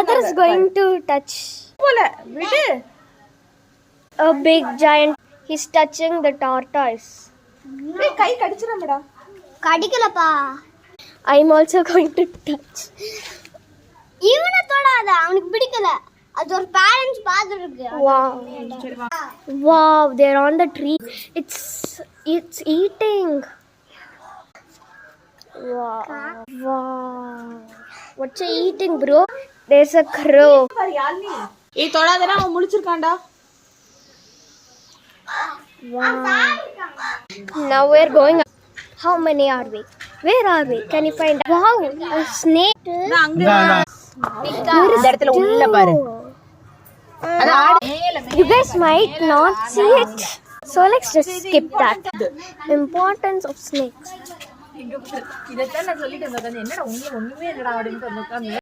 brother is going to touch a big giant. He's touching the tortoise. Guy கடிச்சிரமடா. கடிக்கலப்பா. I'm also going to touch. இவனை தொடாத, அவனுக்கு பிடிக்கல. அது ஒரு parents பாத்துருக்கு. Wow, they're on the tree. It's eating. Wow. What's it eating, bro? There's a crow. ஏய் தொடாதடா, அவன் முழிச்சிருக்கான்டா. Wow. Now we're going. How many are we? Where are we? Can you find? Wow, a snake. நான் அங்க இந்த இடத்துல உள்ள பாரு. You guys might not see it. So let's just skip that. Importance of snakes. இதெல்லாம் நான் சொல்லிட்டு இருந்தேன். என்னடா ஒண்ணுமே இல்லடா அப்படினு சொன்னேன்.